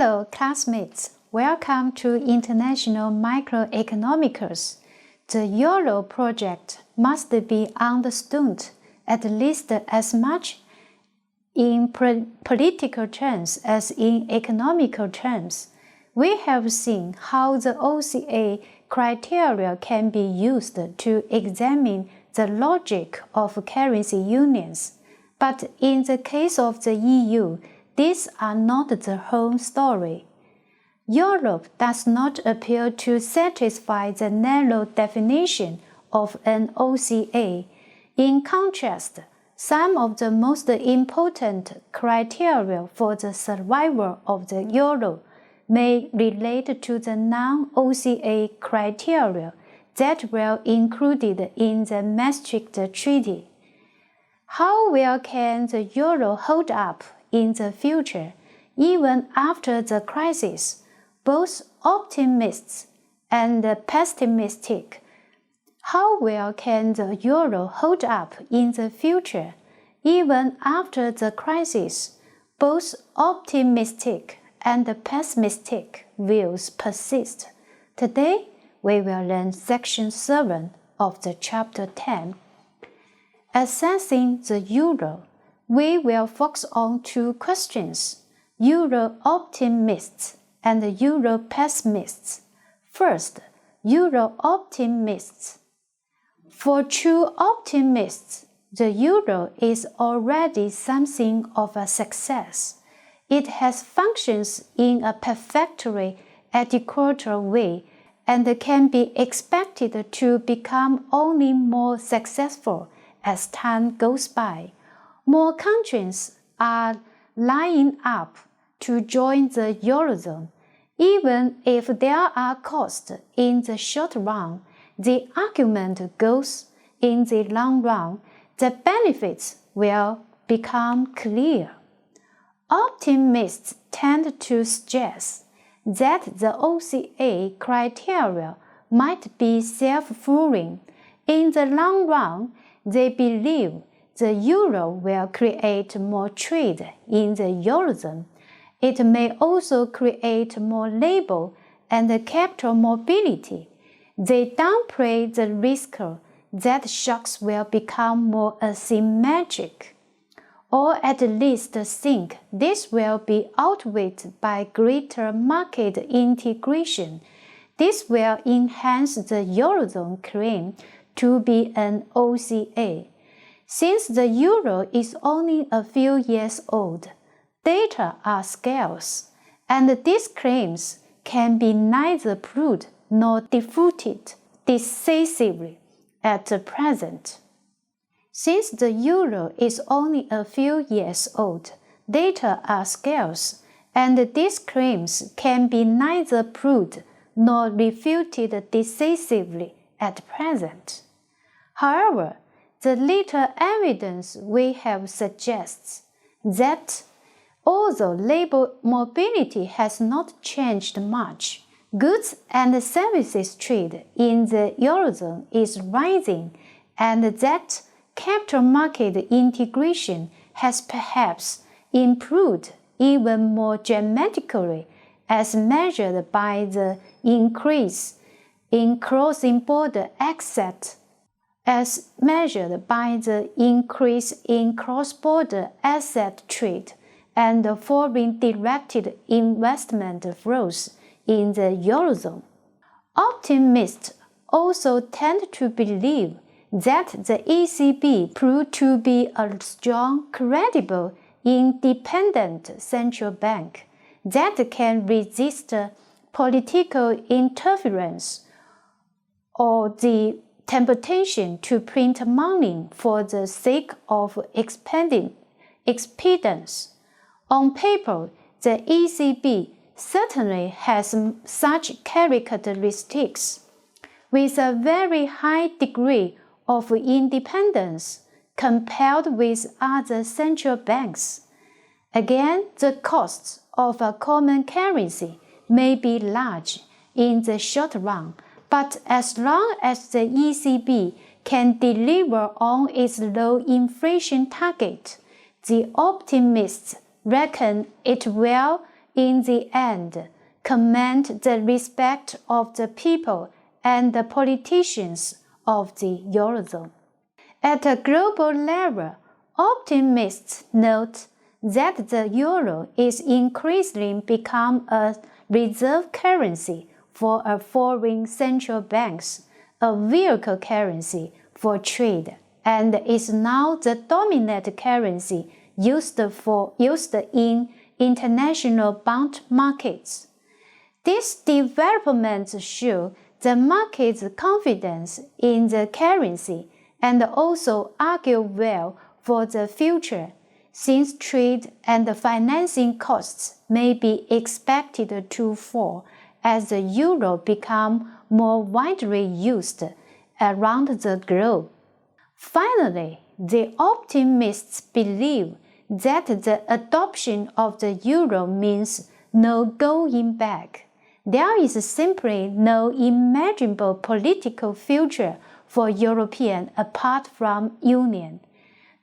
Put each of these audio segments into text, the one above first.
Hello, classmates. Welcome to International Microeconomics. The Euro project must be understood at least as much in political terms as in economical terms. We have seen how the OCA criteria can be used to examine the logic of currency unions. But in the case of the EU, these are not the whole story. Europe does not appear to satisfy the narrow definition of an OCA. In contrast, some of the most important criteria for the survival of the euro may relate to the non-OCA criteria that were included in the Maastricht Treaty. How well can the euro hold up in the future, even after the crisis? Both optimists and pessimistic. How well can the euro hold up in the future, even after the crisis? Both optimistic and pessimistic views persist. Today, we will learn section 7 of the chapter 10. Assessing the euro, we will focus on two questions: euro optimists and euro pessimists. First, euro optimists. For true optimists, the euro is already something of a success. It has functions in a perfectly adequate way and can be expected to become only more successful as time goes by. More countries are lining up to join the Eurozone. Even if there are costs in the short run, the argument goes, in the long run, the benefits will become clear. Optimists tend to suggest that the OCA criteria might be self-fulfilling. In the long run, they believe the euro will create more trade in the Eurozone. It may also create more labor and capital mobility. They downplay the risk that shocks will become more asymmetric, or at least think this will be outweighed by greater market integration. This will enhance the Eurozone claim to be an OCA. Since the euro is only a few years old, data are scarce, and these claims can be neither proved nor refuted decisively at present. Since the euro is only a few years old, data are scarce, and these claims can be neither proved nor refuted decisively at present. However, the little evidence we have suggests that although labor mobility has not changed much, goods and services trade in the Eurozone is rising, and that capital market integration has perhaps improved even more dramatically as measured by the increase in cross-border access cross-border asset trade and foreign directed investment flows in the Eurozone. Optimists also tend to believe that the ECB proved to be a strong, credible, independent central bank that can resist political interference or the temptation to print money for the sake of expedience. On paper, the ECB certainly has such characteristics. With a very high degree of independence compared with other central banks. Again, the costs of a common currency may be large in the short run, but as long as the ECB can deliver on its low inflation target, the optimists reckon it will in the end, command the respect of the people and the politicians of the Eurozone. At a global level, optimists note that the euro is increasingly become a reserve currency for a foreign central banks, a vehicle currency for trade, and is now the dominant currency used in international bond markets. These developments show the market's confidence in the currency and also argue well for the future, since trade and financing costs may be expected to fall as the euro becomes more widely used around the globe. Finally, the optimists believe that the adoption of the euro means no going back. There is simply no imaginable political future for Europeans apart from union.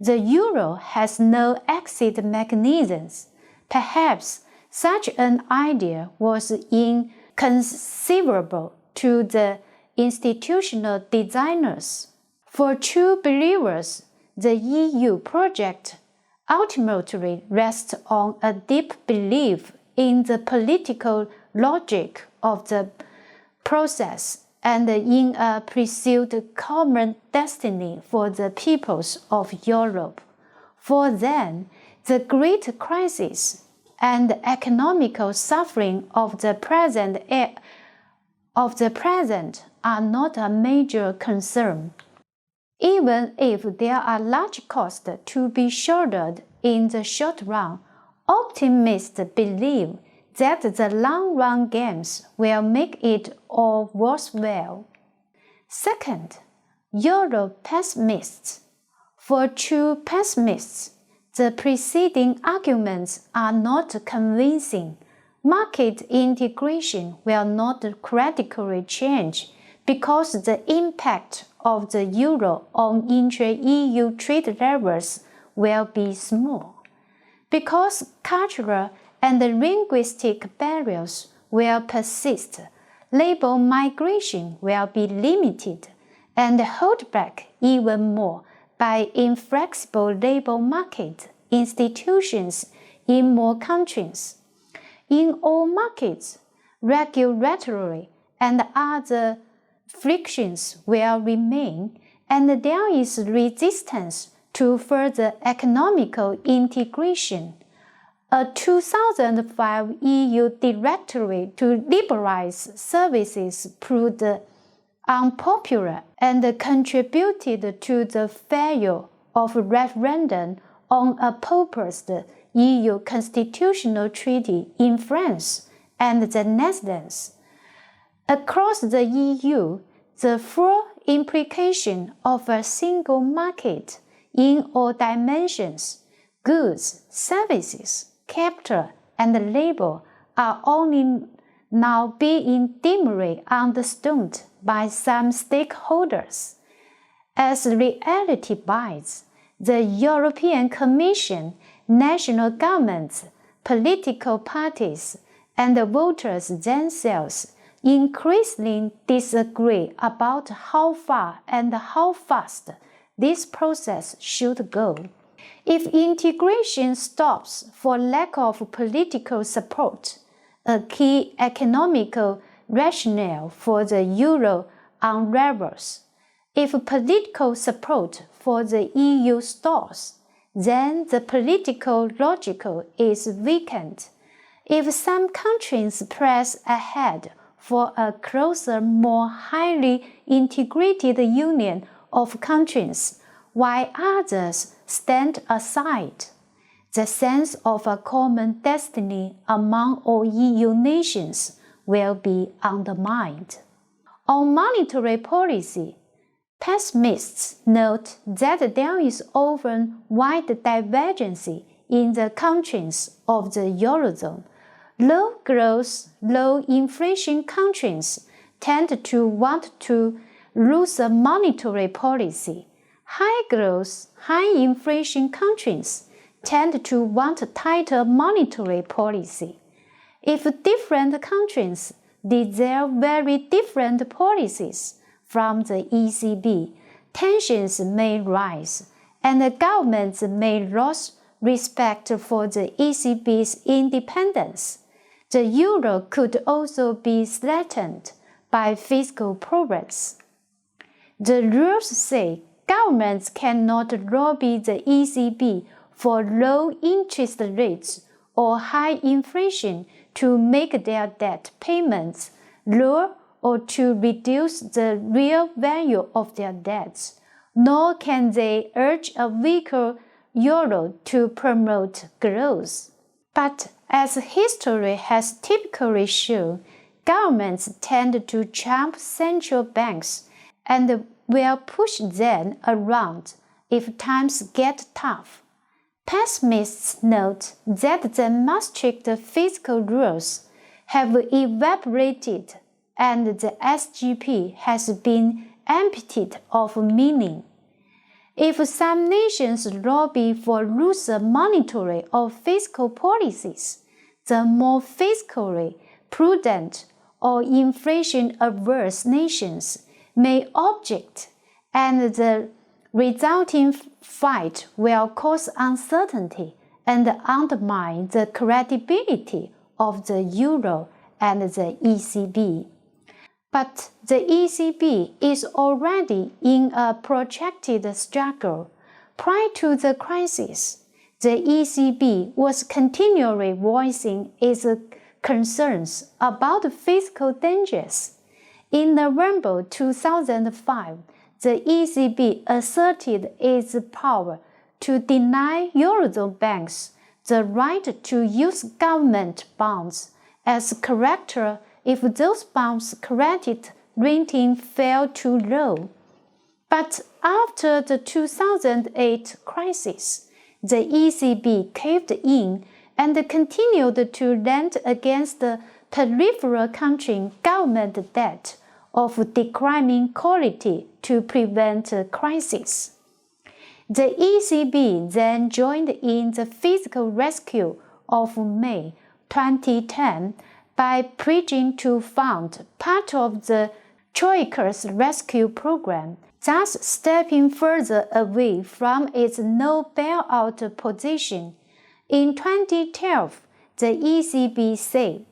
The euro has no exit mechanisms. Perhaps such an idea was inconceivable to the institutional designers. For true believers, the EU project ultimately rests on a deep belief in the political logic of the process and in a pursued common destiny for the peoples of Europe. For them, the great crisis and economical suffering of the present are not a major concern. Even if there are large costs to be shouldered in the short run, optimists believe that the long-run gains will make it all worthwhile. Second, Euro pessimists. For true pessimists, the preceding arguments are not convincing. Market integration will not radically change because the impact of the euro on intra-EU trade levels will be small. Because cultural and linguistic barriers will persist, labor migration will be limited and held back even more by inflexible labor market institutions in more countries. In all markets, regulatory and other frictions will remain, and there is resistance to further economical integration. A 2005 EU directive to liberalize services proved unpopular and contributed to the failure of a referendum on a proposed EU constitutional treaty in France and the Netherlands. Across the EU, the full implication of a single market in all dimensions, goods, services, capital, and labor, are only now being dimly understood by some stakeholders. As reality bites, the European Commission, national governments, political parties, and the voters themselves increasingly disagree about how far and how fast this process should go. If integration stops for lack of political support, a key economical rationale for the euro unravels. If political support for the EU stalls, then the political logic is weakened. If some countries press ahead for a closer, more highly integrated union of countries, while others stand aside, the sense of a common destiny among all EU nations will be undermined. On monetary policy, pessimists note that there is often wide divergence in the countries of the Eurozone. Low growth, low inflation countries tend to want to looser monetary policy. High growth, high inflation countries tend to want tighter monetary policy. If different countries desire very different policies from the ECB, tensions may rise, and the governments may lose respect for the ECB's independence. The euro could also be threatened by fiscal problems. The rules say governments cannot lobby the ECB for low interest rates or high inflation to make their debt payments lower or to reduce the real value of their debts, nor can they urge a weaker euro to promote growth. But as history has typically shown, governments tend to trump central banks and will push them around if times get tough. Pessimists note that the Maastricht fiscal rules have evaporated and the SGP has been emptied of meaning. If some nations lobby for looser monetary or fiscal policies, the more fiscally prudent or inflation-averse nations may object, and the resulting fight will cause uncertainty and undermine the credibility of the euro and the ECB. But the ECB is already in a protracted struggle. Prior to the crisis, the ECB was continually voicing its concerns about fiscal dangers. In November 2005, the ECB asserted its power to deny Eurozone banks the right to use government bonds as collateral if those bonds' credit rating fell too low. But after the 2008 crisis, the ECB caved in and continued to lend against the peripheral country government debt of declining quality to prevent a crisis. The ECB then joined in the fiscal rescue of May 2010 by pledging to fund part of the Troika's rescue program, thus stepping further away from its no bailout position. In 2012, the ECB said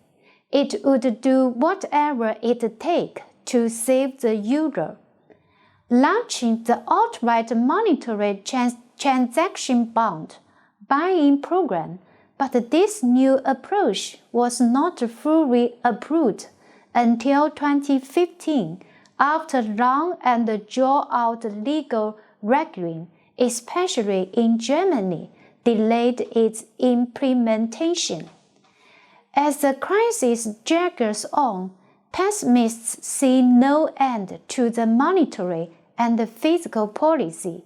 it would do whatever it takes to save the euro, launching the outright monetary transaction bond buying program. But this new approach was not fully approved until 2015, after long and drawn-out legal wrangling, especially in Germany, delayed its implementation. As the crisis drags on, pessimists see no end to the monetary and fiscal policy.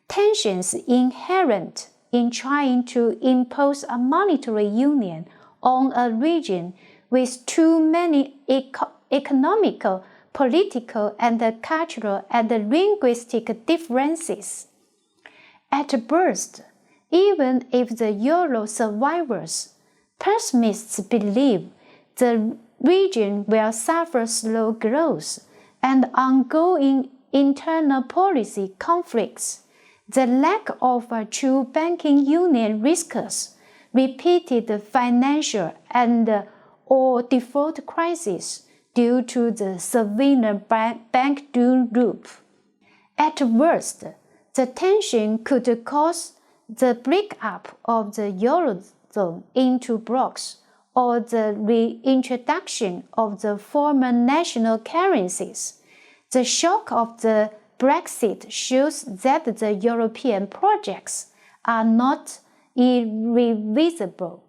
Tensions inherent in trying to impose a monetary union on a region with too many economical, political, and cultural and linguistic differences. At best, even if the euro survives, pessimists believe the region will suffer slow growth and ongoing internal policy conflicts. The lack of a true banking union risks repeated financial and or default crises due to the severe bank doom loop. At worst, the tension could cause the breakup of the Eurozone into blocks or the reintroduction of the former national currencies. The shock of the Brexit shows that the European projects are not irreversible.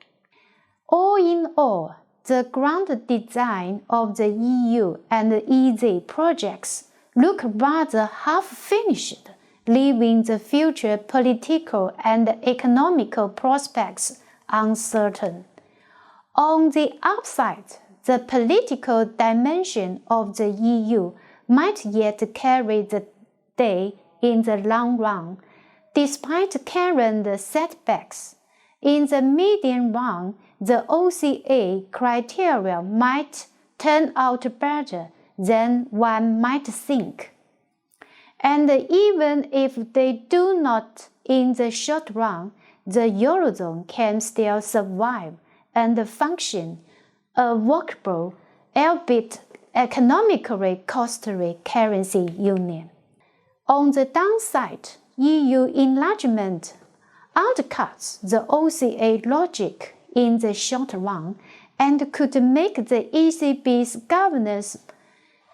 All in all, the ground design of the EU and EZ projects look rather half-finished, leaving the future political and economical prospects uncertain. On the upside, the political dimension of the EU might yet carry the day in the long run, despite current setbacks. In the medium run, the OCA criteria might turn out better than one might think. And even if they do not in the short run, the Eurozone can still survive and function, a workable, albeit economically costly currency union. On the downside, EU enlargement undercuts the OCA logic in the short run and could make the ECB's governance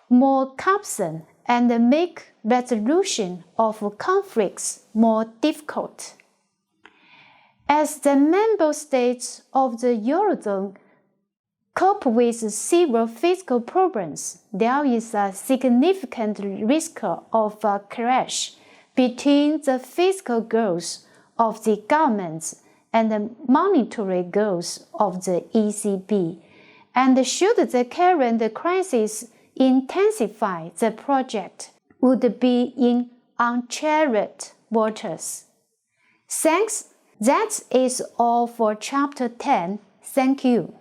more cumbersome and make resolution of conflicts more difficult. As the member states of the Eurozone cope with severe fiscal problems, there is a significant risk of a clash between the fiscal goals of the governments and the monetary goals of the ECB, and should the current crisis intensify, the project would be in uncharted waters. Thanks. That is all for Chapter 10. Thank you.